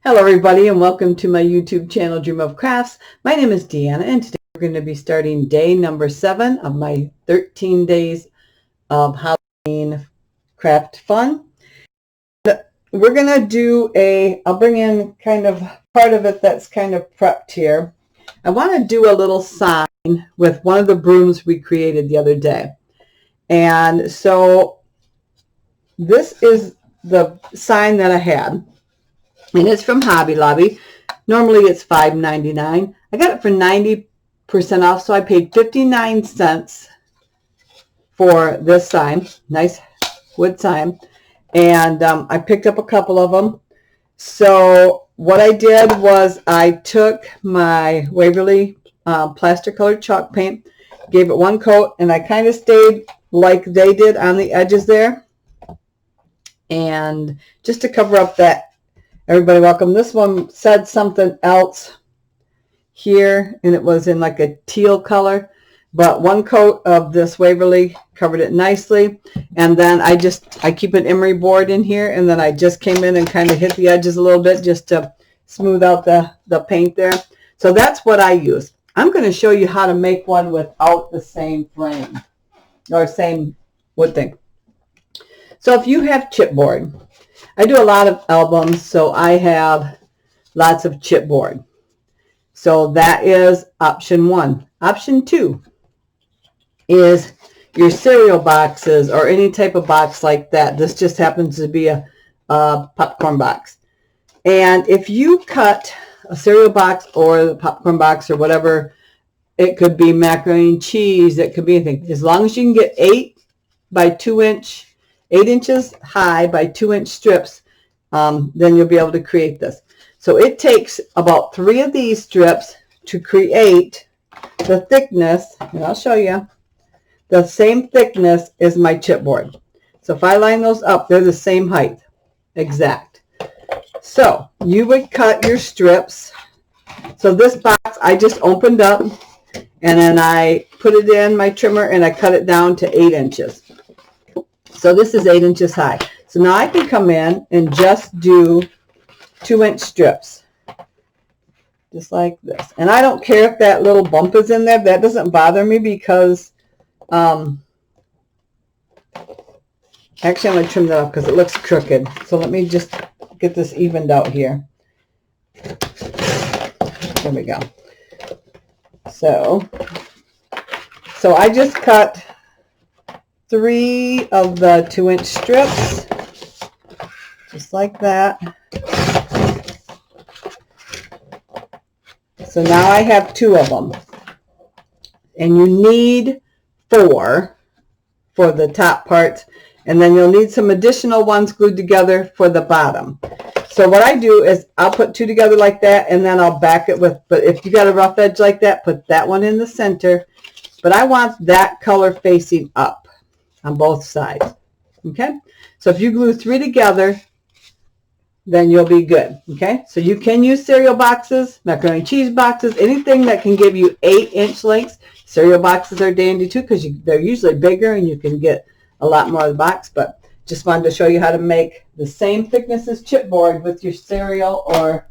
Hello everybody and welcome to my YouTube channel Dream of Crafts. My name is Deanna and today we're going to be starting day number 7 of my 13 days of Halloween craft fun. We're going to do I'll bring in kind of part of it that's kind of prepped here. I want to do a little sign with one of the brooms we created the other day. And so this is the sign that I had. And it's from Hobby Lobby. Normally it's $5.99. I got it for 90% off, so I paid 59 cents for this sign. Nice wood sign. And I picked up a couple of them. So what I did was I took my Waverly plaster colored chalk paint, gave it one coat, and I kind of stayed like they did on the edges there. And just to cover up that, everybody welcome. This one said something else here, and it was in like a teal color, but one coat of this Waverly covered it nicely. And then I keep an emery board in here, and then I just came in and kind of hit the edges a little bit just to smooth out the paint there. So that's what I use. I'm going to show you how to make one without the same frame or same wood thing. So if you have chipboard, I do a lot of albums, so I have lots of chipboard. So that is option 1. Option 2 is your cereal boxes or any type of box like that. This just happens to be a popcorn box. And if you cut a cereal box or the popcorn box or whatever, it could be macaroni and cheese, it could be anything. As long as you can get 8 inches high by 2-inch strips, then you'll be able to create this. So it takes about 3 of these strips to create the thickness, and I'll show you, the same thickness as my chipboard. So if I line those up, they're the same height, exact. So you would cut your strips. So this box I just opened up, and then I put it in my trimmer and I cut it down to 8 inches. So this is 8 inches high. So now I can come in and just do 2-inch strips. Just like this. And I don't care if that little bump is in there. That doesn't bother me because, actually I'm going to trim that off because it looks crooked. So let me just get this evened out here. There we go. So I just cut 3 of the 2-inch strips, just like that. So now I have 2 of them, and you need 4 for the top parts, and then you'll need some additional ones glued together for the bottom. So what I do is I'll put 2 together like that, and then I'll back it with, but if you got a rough edge like that, put that one in the center, but I want that color facing up on both sides. Okay, so if you glue 3 together, then you'll be good. Okay, so you can use cereal boxes, macaroni and cheese boxes, anything that can give you 8-inch lengths. Cereal boxes are dandy too because they're usually bigger and you can get a lot more of the box, but just wanted to show you how to make the same thickness as chipboard with your cereal or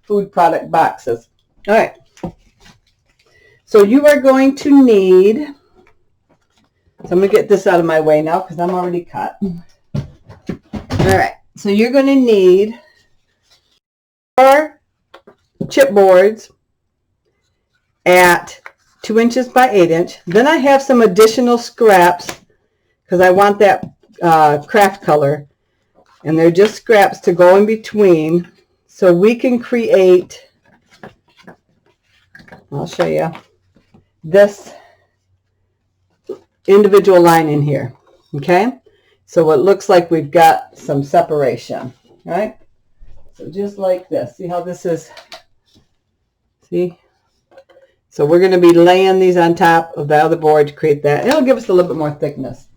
food product boxes. All right, so you are going to need, so I'm going to get this out of my way now because I'm already cut. All right, so you're going to need 4 chipboards at 2 inches by 8 inch. Then I have some additional scraps because I want that craft color, and they're just scraps to go in between so we can create, I'll show you, this individual line in here. Okay, so it looks like we've got some separation, right? So just like this. See how this is? See? So we're going to be laying these on top of the other board to create that. It'll give us a little bit more thickness.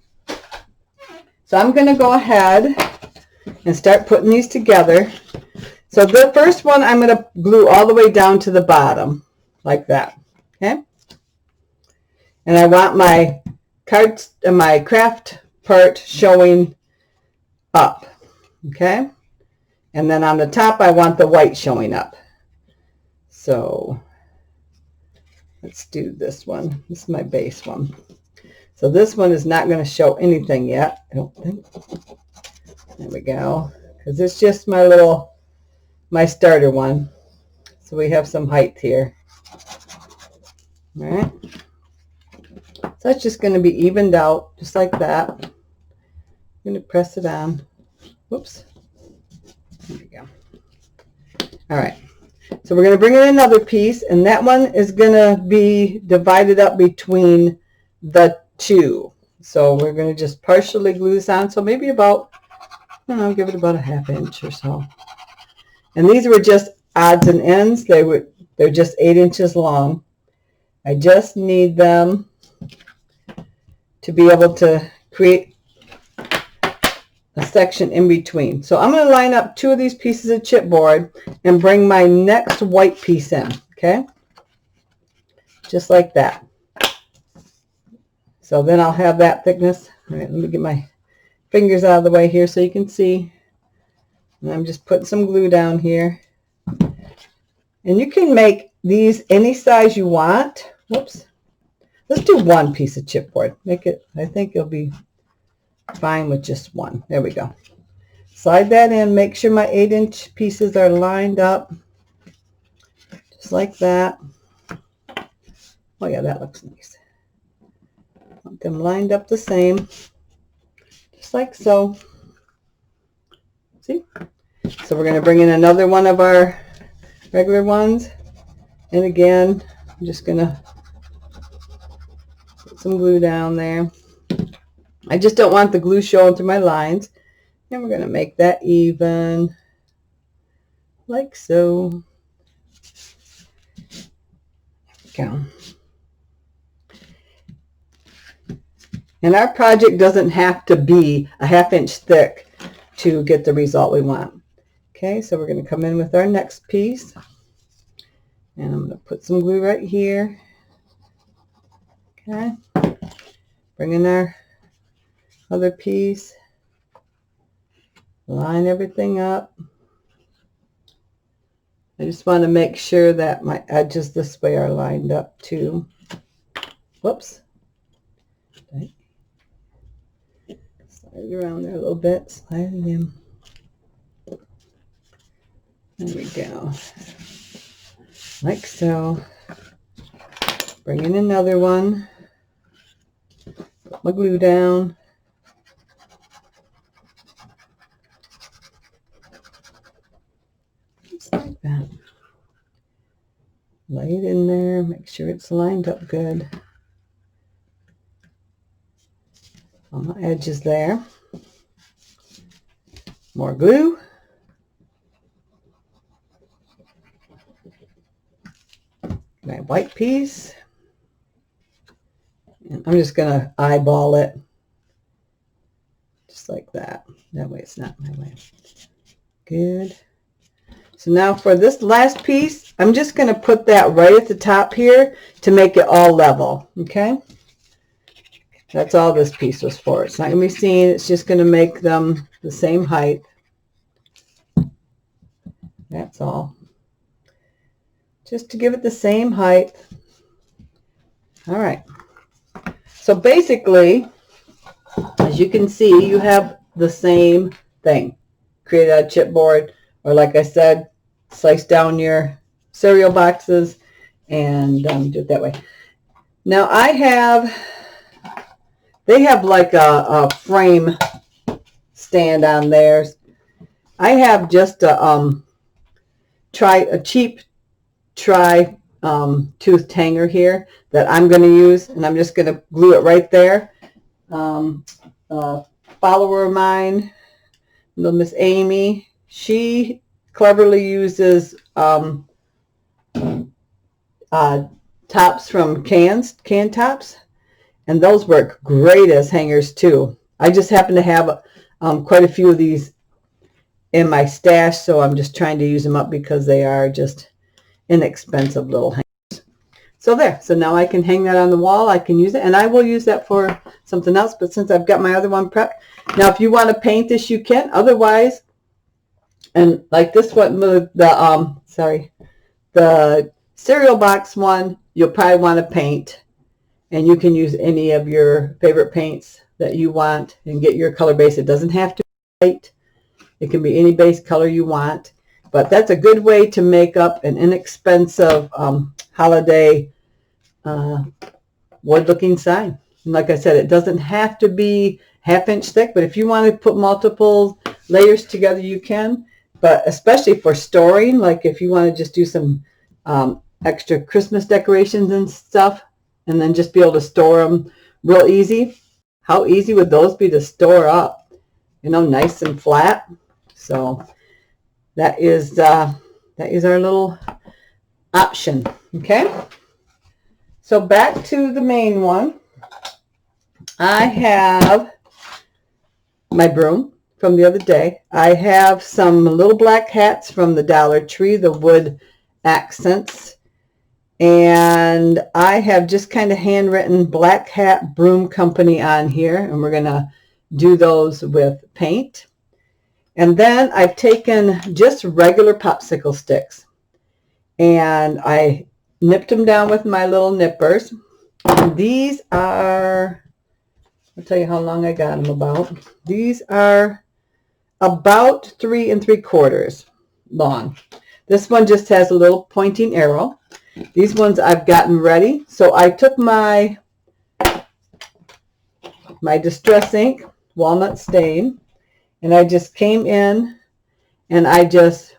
So I'm going to go ahead and start putting these together. So the first one I'm going to glue all the way down to the bottom like that. Okay? And I want my cards and my craft part showing up. Okay? And then on the top, I want the white showing up. So let's do this one. This is my base one. So this one is not going to show anything yet, I don't think. There we go. Because it's just my starter one. So we have some height here. All right. So that's just going to be evened out, just like that. I'm going to press it on. Whoops. There we go. All right. So we're going to bring in another piece, and that one is going to be divided up between the two. So we're going to just partially glue this on. So maybe about, I don't know, give it about a 1/2 inch or so. And these were just odds and ends. They're just 8 inches long. I just need them to be able to create a section in between. So I'm going to line up 2 of these pieces of chipboard and bring my next white piece in, okay? Just like that. So then I'll have that thickness. All right, let me get my fingers out of the way here so you can see. And I'm just putting some glue down here. And you can make these any size you want. Whoops. Let's do 1 piece of chipboard. Make it, I think it'll be fine with just 1. There we go. Slide that in. Make sure my 8-inch pieces are lined up. Just like that. Oh yeah, that looks nice. Want them lined up the same. Just like so. See? So we're going to bring in another one of our regular ones. And again, I'm just going to put some glue down there. I just don't want the glue showing through my lines. And we're going to make that even. Like so. There we go. And our project doesn't have to be a 1/2 inch thick to get the result we want. Okay, so we're going to come in with our next piece. And I'm going to put some glue right here. Okay. Bring in our other piece. Line everything up. I just want to make sure that my edges this way are lined up too. Whoops. Okay. Slide it around there a little bit. Slide it in. There we go. Like so. Bring in another one. Put my glue down. Just like that. Lay it in there. Make sure it's lined up good. On the edges there. More glue. My white piece. And I'm just going to eyeball it. Just like that. That way it's not my way. Good. So now for this last piece, I'm just going to put that right at the top here to make it all level. Okay? That's all this piece was for. It's not going to be seen. It's just going to make them the same height. That's all. Just to give it the same height. All right. So basically, as you can see, you have the same thing. Create a chipboard, or like I said, slice down your cereal boxes and do it that way. Now they have like a frame stand on theirs. I have just a cheap toothed hanger here that I'm going to use, and I'm just going to glue it right there. A follower of mine, little Miss Amy, she cleverly uses tops from canned tops, and those work great as hangers too. I just happen to have quite a few of these in my stash, so I'm just trying to use them up because they are just inexpensive little hangers. So there. So now I can hang that on the wall. I can use it, and I will use that for something else, but since I've got my other one prepped. Now if you want to paint this, you can. Otherwise, And like this one, the cereal box one, you'll probably want to paint, and you can use any of your favorite paints that you want and get your color base. It doesn't have to be white. It can be any base color you want, but that's a good way to make up an inexpensive holiday wood-looking sign. And like I said, it doesn't have to be half-inch thick, but if you want to put multiple layers together, you can. But especially for storing, like if you want to just do some extra Christmas decorations and stuff, and then just be able to store them real easy, how easy would those be to store up? You know, nice and flat. So that is our little option. Okay. So back to the main one. I have my broom from the other day. I have some little black hats from the Dollar Tree, the wood accents. And I have just kind of handwritten Black Hat Broom Company on here. And we're going to do those with paint. And then I've taken just regular popsicle sticks. And I nipped them down with my little nippers. And these are, I'll tell you how long I got them about. These are about 3 3/4 long. This one just has a little pointing arrow. These ones I've gotten ready. So I took my Distress ink, walnut stain, and I just came in and I just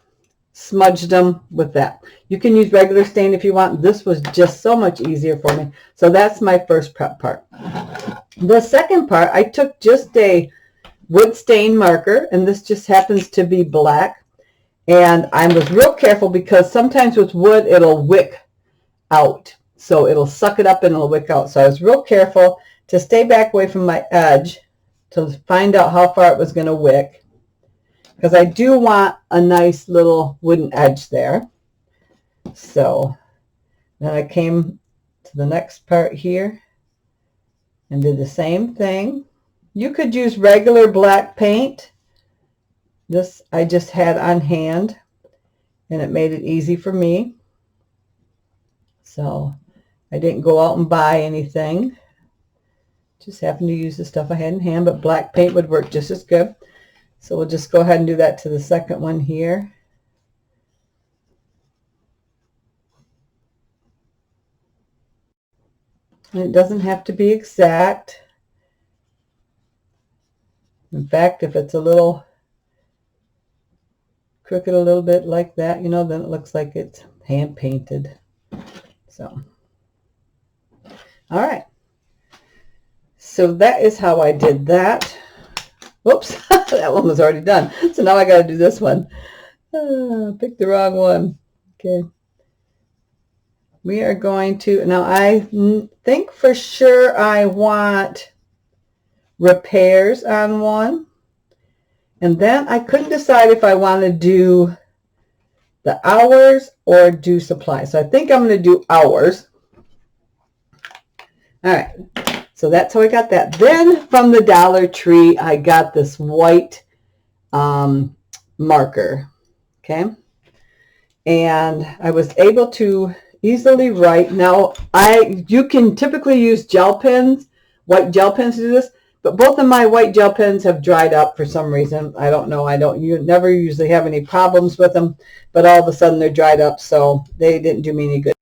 smudged them with that. You can use regular stain if you want. This was just so much easier for me. So that's my first prep part. The second part, I took just a wood stain marker, and this just happens to be black. And I was real careful because sometimes with wood, it'll wick out. So it'll suck it up and it'll wick out. So I was real careful to stay back away from my edge to find out how far it was going to wick, because I do want a nice little wooden edge there. So then I came to the next part here and did the same thing. You could use regular black paint. This I just had on hand, and it made it easy for me. So I didn't go out and buy anything. Just happened to use the stuff I had in hand, but black paint would work just as good. So we'll just go ahead and do that to the second one here. And it doesn't have to be exact. In fact, if it's a little crooked a little bit like that, you know, then it looks like it's hand painted. So, all right. So that is how I did that. Whoops, that one was already done. So now I got to do this one. Picked the wrong one. Okay. We are going to, now I think for sure I want repairs on one. And then I couldn't decide if I want to do the hours or do supplies. So I think I'm going to do hours. All right. So that's how I got that. Then from the Dollar Tree, I got this white marker. Okay. And I was able to easily write. Now, you can typically use gel pens, white gel pens to do this, but both of my white gel pens have dried up for some reason. I don't know. You never usually have any problems with them, but all of a sudden they're dried up, so they didn't do me any good.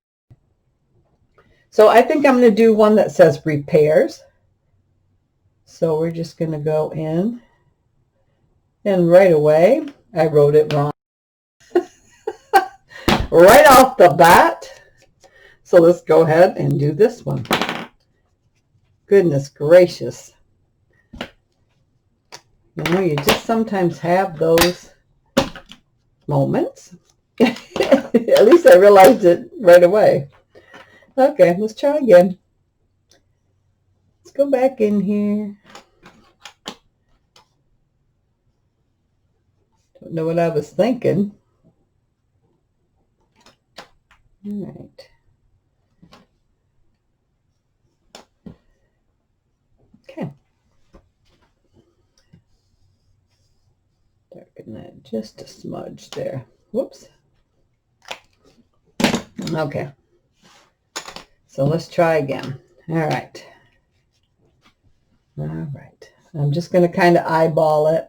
So I think I'm going to do one that says repairs. So we're just going to go in, and right away I wrote it wrong. Right off the bat. So let's go ahead and do this one. Goodness gracious. You know, you just sometimes have those moments. At least I realized it right away. Okay, let's try again. Let's go back in here. Don't know what I was thinking. All right. Okay. Darken that Just a smudge there. Whoops. Okay. So let's try again. All right. All right. I'm just going to kind of eyeball it.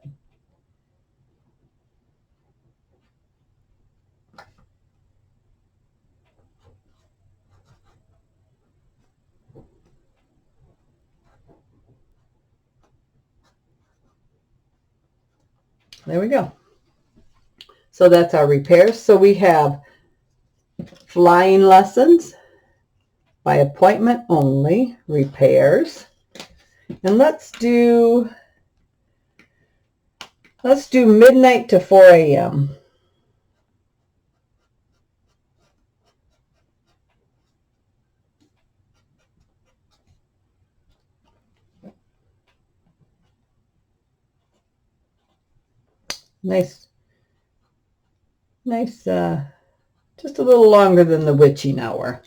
There we go. So that's our repairs. So we have flying lessons, by appointment only, repairs. And let's do midnight to 4 a.m. Nice, just a little longer than the witching hour.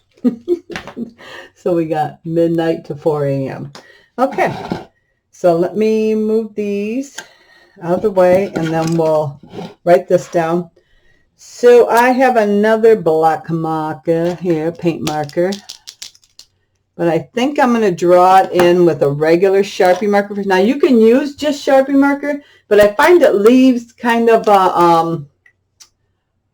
So we got midnight to 4 a.m. Okay, so let me move these out of the way and then we'll write this down. So I have another black marker here, paint marker, but I think I'm going to draw it in with a regular Sharpie marker. Now you can use just Sharpie marker, but I find it leaves kind of a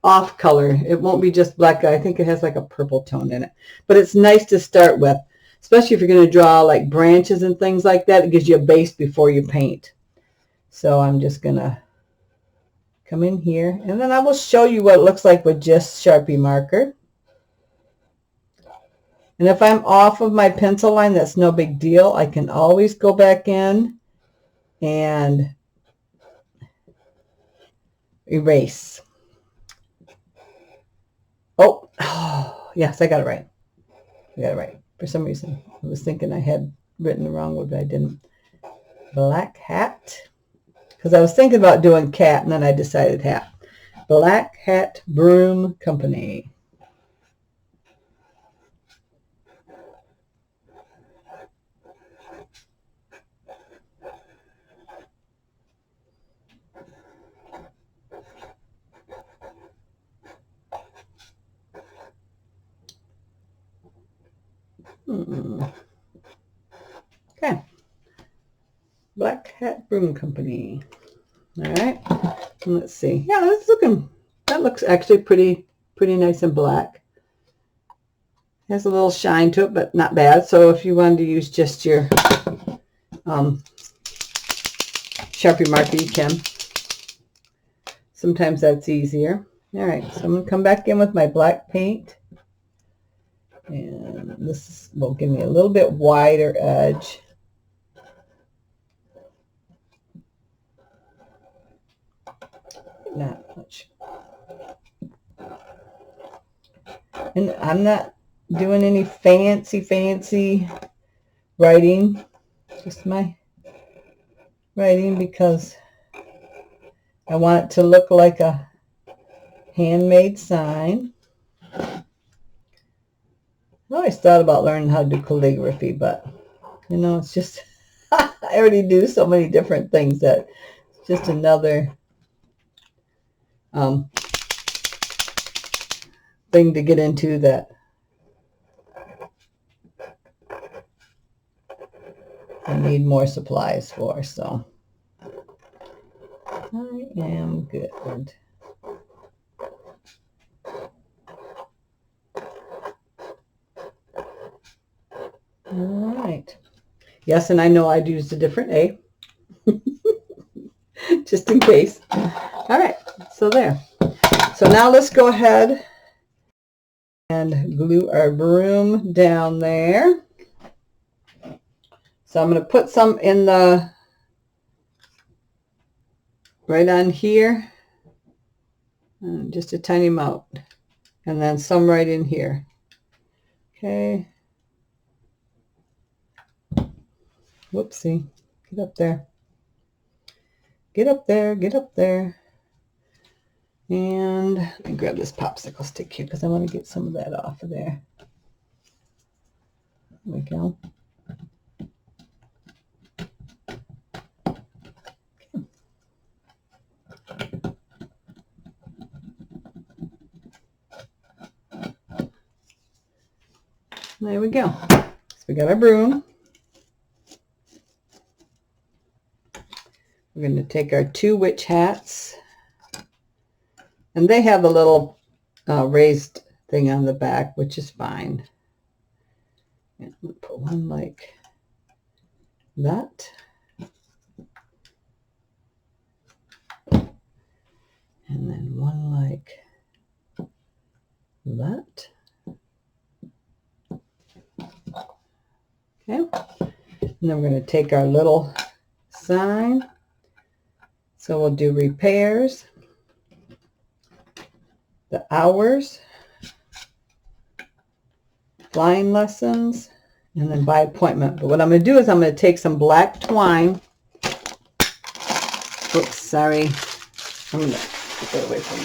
off color. It won't be just black. I think it has like a purple tone in it, but it's nice to start with, especially if you're going to draw like branches and things like that. It gives you a base before you paint. So I'm just going to come in here and then I will show you what it looks like with just Sharpie marker. And if I'm off of my pencil line, that's no big deal. I can always go back in and erase. Oh, yes, I got it right. I got it right. For some reason, I was thinking I had written the wrong word, but I didn't. Black hat. Because I was thinking about doing cat, and then I decided hat. Black Hat Broom Company. Okay. Black Hat Broom Company. All right. And let's see. Yeah, that looks actually pretty nice and black. Has a little shine to it, but not bad. So if you wanted to use just your Sharpie marker, you can. Sometimes that's easier. All right, so I'm going to come back in with my black paint. And this will give me a little bit wider edge. Not much. And I'm not doing any fancy writing. Just my writing because I want it to look like a handmade sign. I always thought about learning how to do calligraphy, but you know, it's just I already do so many different things that it's just another thing to get into that I need more supplies for. So I am good. All right. Yes, and I know I'd used a different A. Just in case. All right, so there. So now let's go ahead and glue our broom down there. So I'm going to put some in the, right on here, just a tiny amount, and then some right in here. Okay. Whoopsie. Get up there. Get up there. Get up there. And let me grab this popsicle stick here because I want to get some of that off of there. There we go. There we go. So we got our broom. We're going to take our 2 witch hats, and they have a little raised thing on the back, which is fine. And I'm going to put one like that. And then one like that. Okay. And then we're going to take our little sign. So we'll do repairs, the hours, flying lessons, and then by appointment. But what I'm going to do is I'm going to take some black twine. Oops, sorry. I'm going to get away from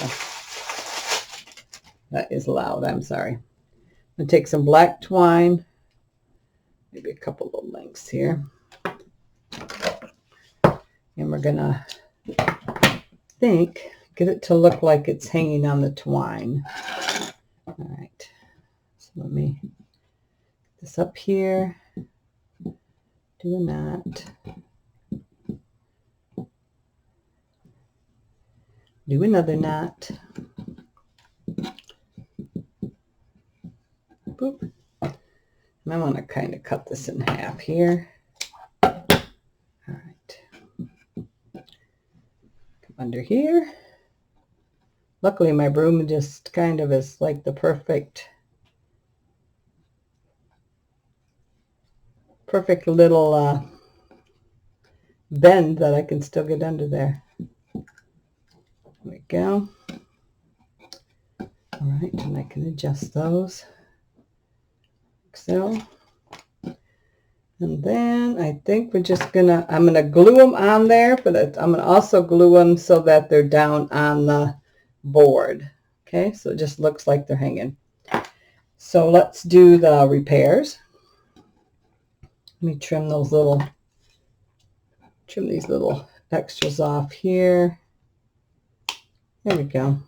that is loud. I'm sorry. I'm going to take some black twine, maybe a couple of lengths here. And we're going to get it to look like it's hanging on the twine. All right. So let me get this up here. Do a knot. Do another knot. Boop. And I want to kind of cut this in half here. All right. Come under here. Luckily, my broom just kind of is like the perfect little bend that I can still get under there. There we go. All right, and I can adjust those. Like so. And then I think I'm going to glue them on there, but I'm going to also glue them so that they're down on the board. Okay, so it just looks like they're hanging. So let's do the repairs. Let me trim these little extras off here. There we go.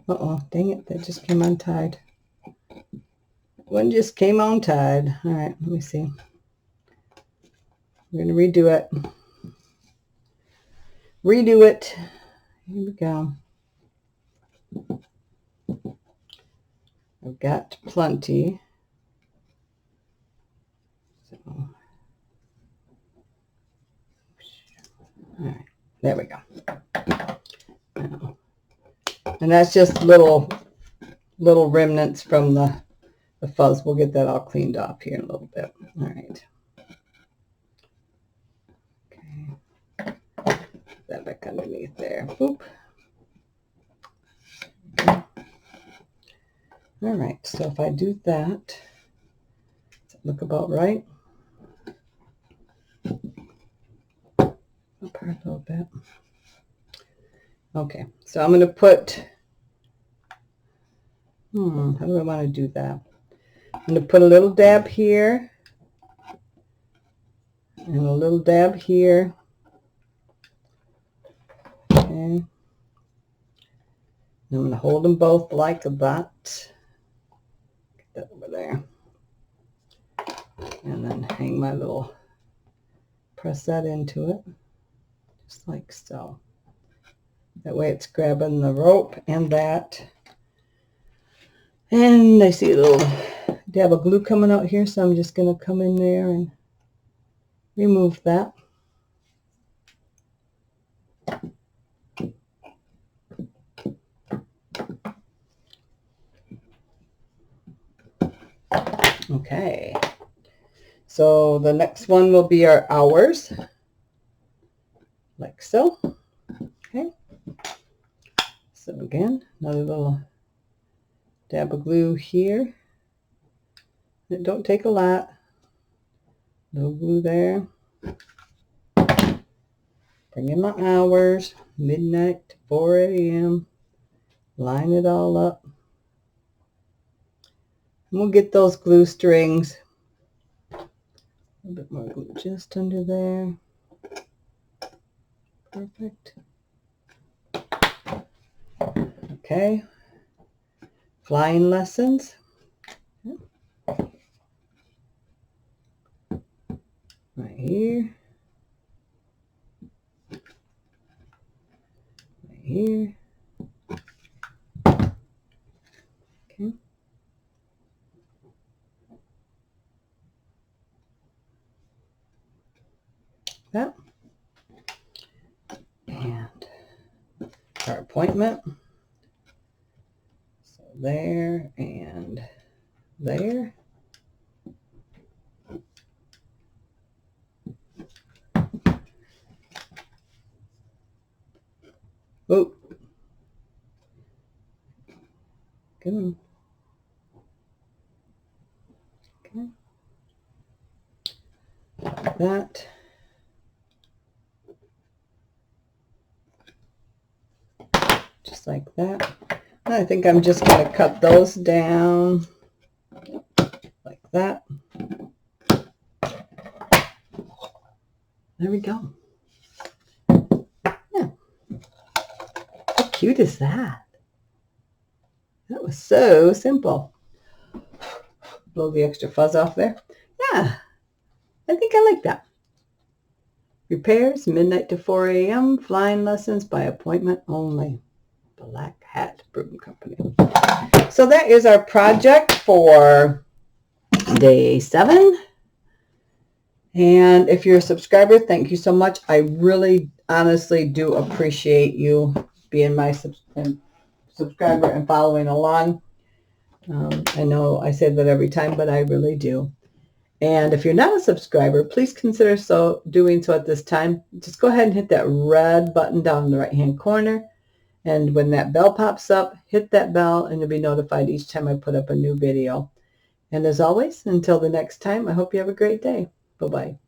Uh-oh, dang it, that just came untied. One just came untied. All right, let me see. We're going to redo it. Redo it. Here we go. I've got plenty. So, all right, there we go. Now, and that's just little remnants from the fuzz. We'll get that all cleaned up here in a little bit. All right. Okay. Put that back underneath there. Boop. Okay. All right. So if I do that, does it look about right? Apart a little bit. Okay. So I'm going to put. How do I want to do that? I'm going to put a little dab here and a little dab here. Okay. I'm going to hold them both like that. Get that over there. And then hang my little, press that into it, just like so. That way it's grabbing the rope and that. And I see a little dab of glue coming out here, so I'm just going to come in there and remove that. Okay, so the next one will be our hours, like so. Okay, so again, another little dab of glue here. It don't take a lot. Little glue there. Bring in my hours, midnight to 4 a.m. Line it all up. And we'll get those glue strings. A little bit more glue just under there. Perfect. Okay. Flying lessons. right here, right here. Okay. That. And our appointment. So there and there. Oh, come on. Okay. Like that. Just like that. And I think I'm just going to cut those down like that. There we go. Yeah. How cute is that? That was so simple. Blow the extra fuzz off there. Yeah, I think I like that. Repairs, midnight to 4 a.m., flying lessons by appointment only. Black Hat Broom Company. So that is our project for day 7. And if you're a subscriber, thank you so much. I really, honestly do appreciate you being my subscriber and following along. I know I say that every time, but I really do. And if you're not a subscriber, please consider doing so at this time. Just go ahead and hit that red button down in the right-hand corner. And when that bell pops up, hit that bell and you'll be notified each time I put up a new video. And as always, until the next time, I hope you have a great day. Bye-bye.